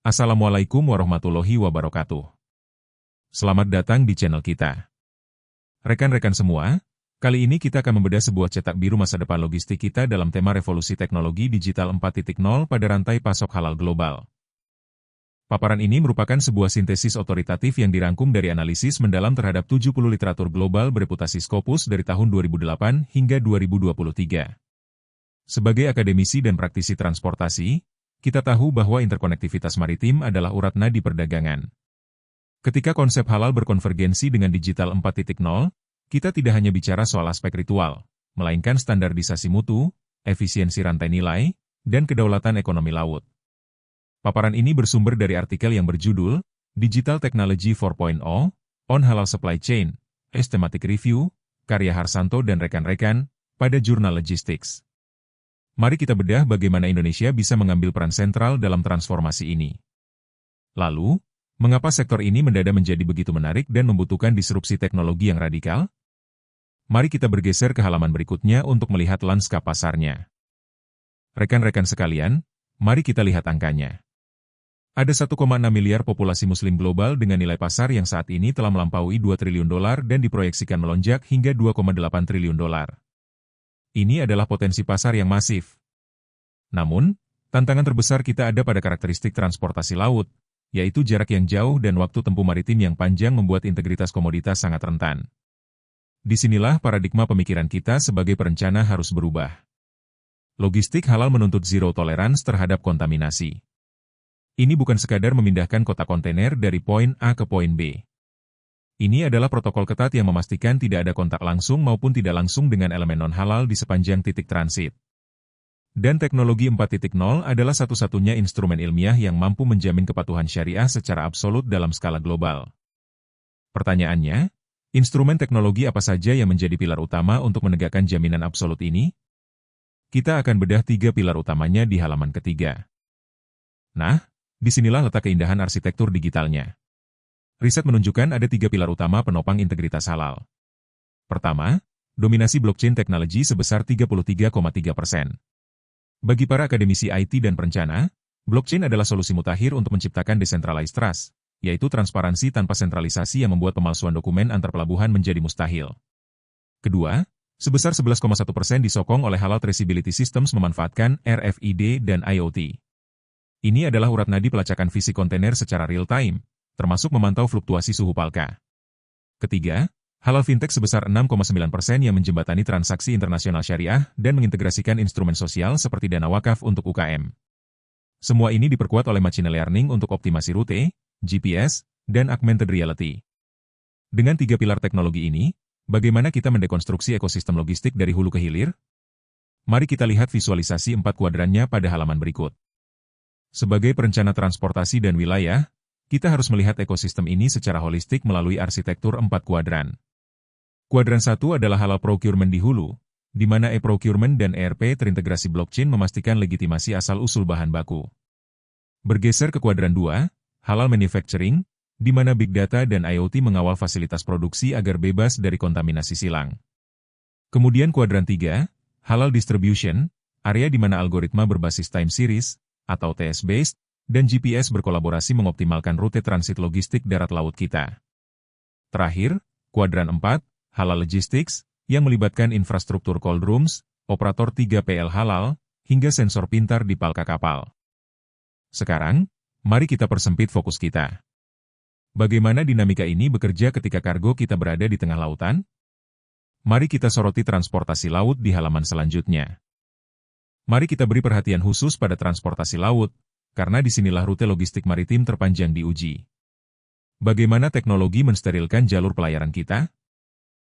Assalamualaikum warahmatullahi wabarakatuh. Selamat datang di channel kita. Rekan-rekan semua, kali ini kita akan membedah sebuah cetak biru masa depan logistik kita dalam tema revolusi teknologi digital 4.0 pada rantai pasok halal global. Paparan ini merupakan sebuah sintesis otoritatif yang dirangkum dari analisis mendalam terhadap 70 literatur global bereputasi Scopus dari tahun 2008 hingga 2023. Sebagai akademisi dan praktisi transportasi, kita tahu bahwa interkonektivitas maritim adalah urat nadi perdagangan. Ketika konsep halal berkonvergensi dengan digital 4.0, kita tidak hanya bicara soal aspek ritual, melainkan standarisasi mutu, efisiensi rantai nilai, dan kedaulatan ekonomi laut. Paparan ini bersumber dari artikel yang berjudul Digital Technology 4.0 on Halal Supply Chain, Systematic Review, karya Harsanto dan rekan-rekan, pada jurnal Logistics. Mari kita bedah bagaimana Indonesia bisa mengambil peran sentral dalam transformasi ini. Lalu, mengapa sektor ini mendadak menjadi begitu menarik dan membutuhkan disrupsi teknologi yang radikal? Mari kita bergeser ke halaman berikutnya untuk melihat lanskap pasarnya. Rekan-rekan sekalian, mari kita lihat angkanya. Ada 1,6 miliar populasi muslim global dengan nilai pasar yang saat ini telah melampaui $2 triliun dan diproyeksikan melonjak hingga $2,8 triliun. Ini adalah potensi pasar yang masif. Namun, tantangan terbesar kita ada pada karakteristik transportasi laut, yaitu jarak yang jauh dan waktu tempuh maritim yang panjang membuat integritas komoditas sangat rentan. Disinilah paradigma pemikiran kita sebagai perencana harus berubah. Logistik halal menuntut zero tolerance terhadap kontaminasi. Ini bukan sekadar memindahkan kotak kontainer dari poin A ke poin B. Ini adalah protokol ketat yang memastikan tidak ada kontak langsung maupun tidak langsung dengan elemen non-halal di sepanjang titik transit. Dan teknologi 4.0 adalah satu-satunya instrumen ilmiah yang mampu menjamin kepatuhan syariah secara absolut dalam skala global. Pertanyaannya, instrumen teknologi apa saja yang menjadi pilar utama untuk menegakkan jaminan absolut ini? Kita akan bedah 3 pilar utamanya di halaman ketiga. Nah, disinilah letak keindahan arsitektur digitalnya. Riset menunjukkan ada 3 pilar utama penopang integritas halal. Pertama, dominasi blockchain teknologi sebesar 33,3%. Bagi para akademisi IT dan perencana, blockchain adalah solusi mutakhir untuk menciptakan decentralized trust, yaitu transparansi tanpa sentralisasi yang membuat pemalsuan dokumen antar pelabuhan menjadi mustahil. Kedua, sebesar 11,1% disokong oleh halal traceability systems memanfaatkan RFID dan IoT. Ini adalah urat nadi pelacakan fisik kontainer secara real-time, termasuk memantau fluktuasi suhu palka. Ketiga, halal fintech sebesar 6,9% yang menjembatani transaksi internasional syariah dan mengintegrasikan instrumen sosial seperti dana wakaf untuk UKM. Semua ini diperkuat oleh machine learning untuk optimasi rute, GPS, dan augmented reality. Dengan 3 pilar teknologi ini, bagaimana kita mendekonstruksi ekosistem logistik dari hulu ke hilir? Mari kita lihat visualisasi 4 kuadrannya pada halaman berikut. Sebagai perencana transportasi dan wilayah, kita harus melihat ekosistem ini secara holistik melalui arsitektur 4 kuadran. Kuadran 1 adalah halal procurement di hulu, di mana e-procurement dan ERP terintegrasi blockchain memastikan legitimasi asal-usul bahan baku. Bergeser ke kuadran 2, halal manufacturing, di mana big data dan IoT mengawal fasilitas produksi agar bebas dari kontaminasi silang. Kemudian kuadran 3, halal distribution, area di mana algoritma berbasis time series, atau TS-based, dan GPS berkolaborasi mengoptimalkan rute transit logistik darat laut kita. Terakhir, kuadran 4, halal logistics, yang melibatkan infrastruktur cold rooms, operator 3PL halal, hingga sensor pintar di palka kapal. Sekarang, mari kita persempit fokus kita. Bagaimana dinamika ini bekerja ketika kargo kita berada di tengah lautan? Mari kita soroti transportasi laut di halaman selanjutnya. Mari kita beri perhatian khusus pada transportasi laut, karena disinilah rute logistik maritim terpanjang diuji. Bagaimana teknologi mensterilkan jalur pelayaran kita?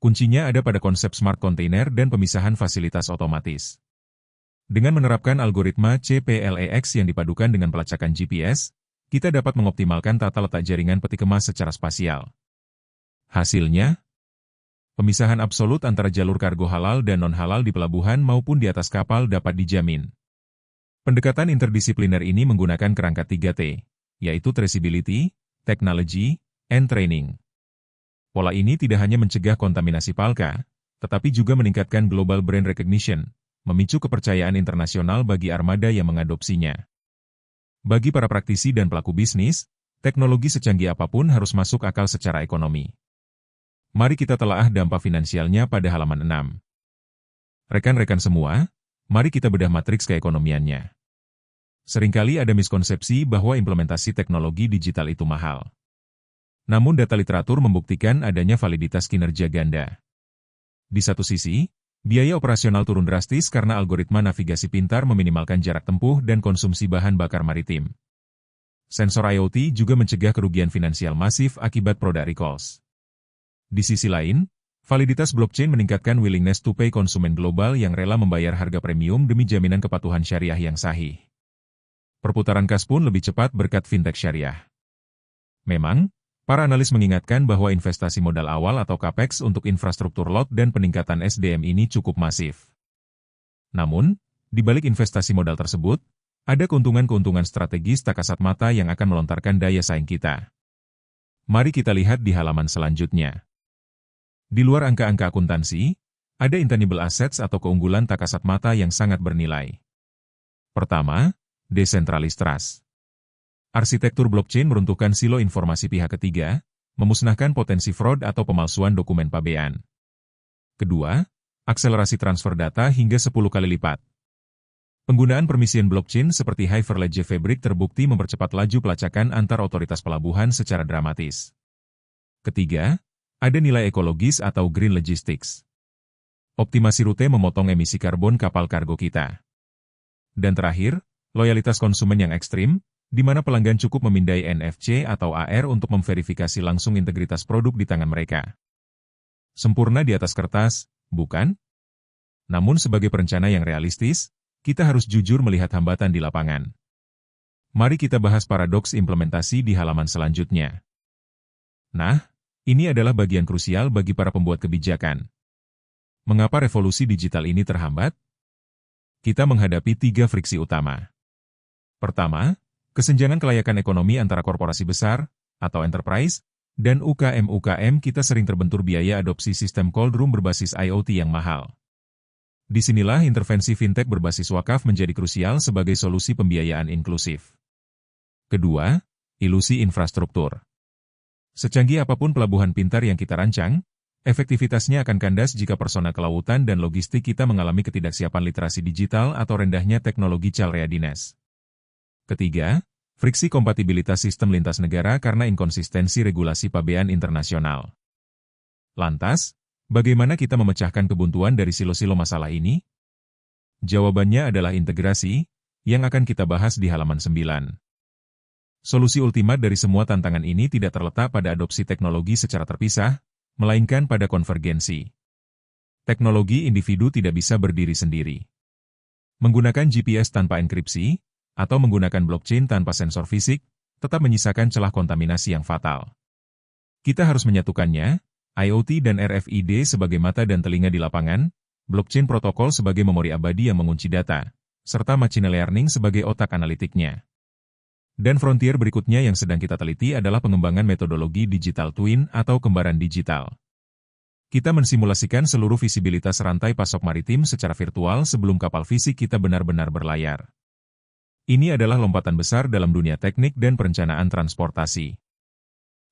Kuncinya ada pada konsep smart container dan pemisahan fasilitas otomatis. Dengan menerapkan algoritma CPLEX yang dipadukan dengan pelacakan GPS, kita dapat mengoptimalkan tata letak jaringan peti kemas secara spasial. Hasilnya, pemisahan absolut antara jalur kargo halal dan non-halal di pelabuhan maupun di atas kapal dapat dijamin. Pendekatan interdisipliner ini menggunakan kerangka 3T, yaitu traceability, technology, and training. Pola ini tidak hanya mencegah kontaminasi palka, tetapi juga meningkatkan global brand recognition, memicu kepercayaan internasional bagi armada yang mengadopsinya. Bagi para praktisi dan pelaku bisnis, teknologi secanggih apapun harus masuk akal secara ekonomi. Mari kita telaah dampak finansialnya pada halaman 6. Rekan-rekan semua, mari kita bedah matriks keekonomiannya. Seringkali ada miskonsepsi bahwa implementasi teknologi digital itu mahal. Namun data literatur membuktikan adanya validitas kinerja ganda. Di satu sisi, biaya operasional turun drastis karena algoritma navigasi pintar meminimalkan jarak tempuh dan konsumsi bahan bakar maritim. Sensor IoT juga mencegah kerugian finansial masif akibat product recalls. Di sisi lain, validitas blockchain meningkatkan willingness to pay konsumen global yang rela membayar harga premium demi jaminan kepatuhan syariah yang sahih. Perputaran kas pun lebih cepat berkat fintech syariah. Memang, para analis mengingatkan bahwa investasi modal awal atau CAPEX untuk infrastruktur lot dan peningkatan SDM ini cukup masif. Namun, di balik investasi modal tersebut, ada keuntungan-keuntungan strategis tak kasat mata yang akan melontarkan daya saing kita. Mari kita lihat di halaman selanjutnya. Di luar angka-angka akuntansi, ada intangible assets atau keunggulan tak kasat mata yang sangat bernilai. Pertama, decentralized trust. Arsitektur blockchain meruntuhkan silo informasi pihak ketiga, memusnahkan potensi fraud atau pemalsuan dokumen pabean. Kedua, akselerasi transfer data hingga 10 kali lipat. Penggunaan permisian blockchain seperti Hyperledger Fabric terbukti mempercepat laju pelacakan antar otoritas pelabuhan secara dramatis. Ketiga, ada nilai ekologis atau green logistics. Optimasi rute memotong emisi karbon kapal kargo kita. Dan terakhir, loyalitas konsumen yang ekstrim, di mana pelanggan cukup memindai NFC atau AR untuk memverifikasi langsung integritas produk di tangan mereka. Sempurna di atas kertas, bukan? Namun sebagai perencana yang realistis, kita harus jujur melihat hambatan di lapangan. Mari kita bahas paradoks implementasi di halaman selanjutnya. Nah, ini adalah bagian krusial bagi para pembuat kebijakan. Mengapa revolusi digital ini terhambat? Kita menghadapi 3 friksi utama. Pertama, kesenjangan kelayakan ekonomi antara korporasi besar, atau enterprise, dan UKM-UKM kita sering terbentur biaya adopsi sistem cold room berbasis IoT yang mahal. Disinilah intervensi fintech berbasis wakaf menjadi krusial sebagai solusi pembiayaan inklusif. Kedua, ilusi infrastruktur. Secanggih apapun pelabuhan pintar yang kita rancang, efektivitasnya akan kandas jika personel kelautan dan logistik kita mengalami ketidaksiapan literasi digital atau rendahnya teknologi child readiness. Ketiga, friksi kompatibilitas sistem lintas negara karena inkonsistensi regulasi pabean internasional. Lantas, bagaimana kita memecahkan kebuntuan dari silo-silo masalah ini? Jawabannya adalah integrasi, yang akan kita bahas di halaman 9. Solusi ultimat dari semua tantangan ini tidak terletak pada adopsi teknologi secara terpisah, melainkan pada konvergensi. Teknologi individu tidak bisa berdiri sendiri. Menggunakan GPS tanpa enkripsi, atau menggunakan blockchain tanpa sensor fisik, tetap menyisakan celah kontaminasi yang fatal. Kita harus menyatukannya, IoT dan RFID sebagai mata dan telinga di lapangan, blockchain protokol sebagai memori abadi yang mengunci data, serta machine learning sebagai otak analitiknya. Dan frontier berikutnya yang sedang kita teliti adalah pengembangan metodologi digital twin atau kembaran digital. Kita mensimulasikan seluruh visibilitas rantai pasok maritim secara virtual sebelum kapal fisik kita benar-benar berlayar. Ini adalah lompatan besar dalam dunia teknik dan perencanaan transportasi.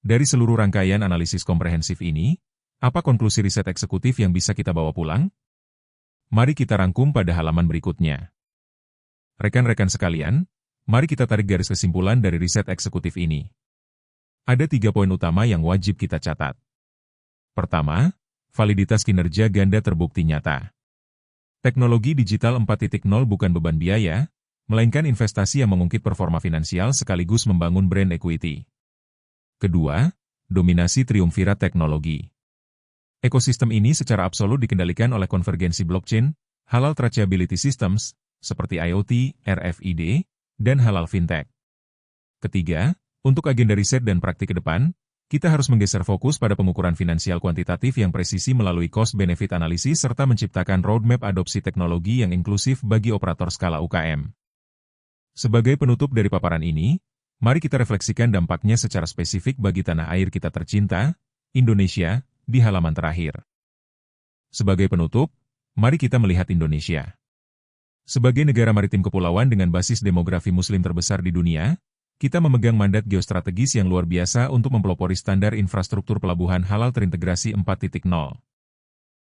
Dari seluruh rangkaian analisis komprehensif ini, apa konklusi riset eksekutif yang bisa kita bawa pulang? Mari kita rangkum pada halaman berikutnya. Rekan-rekan sekalian, mari kita tarik garis kesimpulan dari riset eksekutif ini. Ada 3 poin utama yang wajib kita catat. Pertama, validitas kinerja ganda terbukti nyata. Teknologi digital 4.0 bukan beban biaya, melainkan investasi yang mengungkit performa finansial sekaligus membangun brand equity. Kedua, dominasi triumvirat teknologi. Ekosistem ini secara absolut dikendalikan oleh konvergensi blockchain, halal traceability systems, seperti IoT, RFID, dan halal fintech. Ketiga, untuk agenda riset dan praktik ke depan, kita harus menggeser fokus pada pengukuran finansial kuantitatif yang presisi melalui cost-benefit analisis serta menciptakan roadmap adopsi teknologi yang inklusif bagi operator skala UKM. Sebagai penutup dari paparan ini, mari kita refleksikan dampaknya secara spesifik bagi tanah air kita tercinta, Indonesia, di halaman terakhir. Sebagai penutup, mari kita melihat Indonesia. Sebagai negara maritim kepulauan dengan basis demografi muslim terbesar di dunia, kita memegang mandat geostrategis yang luar biasa untuk mempelopori standar infrastruktur pelabuhan halal terintegrasi 4.0.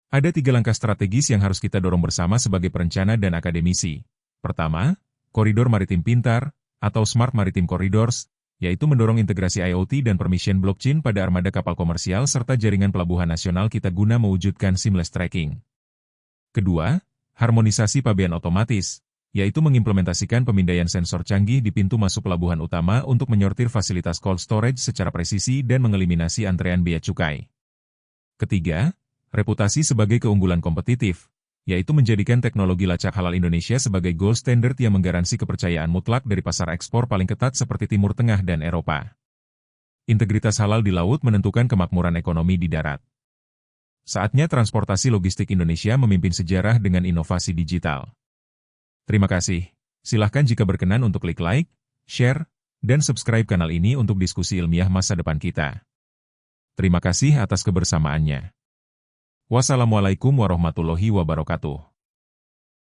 Ada 3 langkah strategis yang harus kita dorong bersama sebagai perencana dan akademisi. Pertama, koridor maritim pintar, atau Smart Maritime Corridors, yaitu mendorong integrasi IoT dan permission blockchain pada armada kapal komersial serta jaringan pelabuhan nasional kita guna mewujudkan seamless tracking. Kedua, harmonisasi pabean otomatis, yaitu mengimplementasikan pemindaian sensor canggih di pintu masuk pelabuhan utama untuk menyortir fasilitas cold storage secara presisi dan mengeliminasi antrean bea cukai. Ketiga, reputasi sebagai keunggulan kompetitif, yaitu menjadikan teknologi lacak halal Indonesia sebagai gold standard yang menggaransi kepercayaan mutlak dari pasar ekspor paling ketat seperti Timur Tengah dan Eropa. Integritas halal di laut menentukan kemakmuran ekonomi di darat. Saatnya transportasi logistik Indonesia memimpin sejarah dengan inovasi digital. Terima kasih. Silahkan jika berkenan untuk klik like, share, dan subscribe kanal ini untuk diskusi ilmiah masa depan kita. Terima kasih atas kebersamaannya. Wassalamualaikum warahmatullahi wabarakatuh.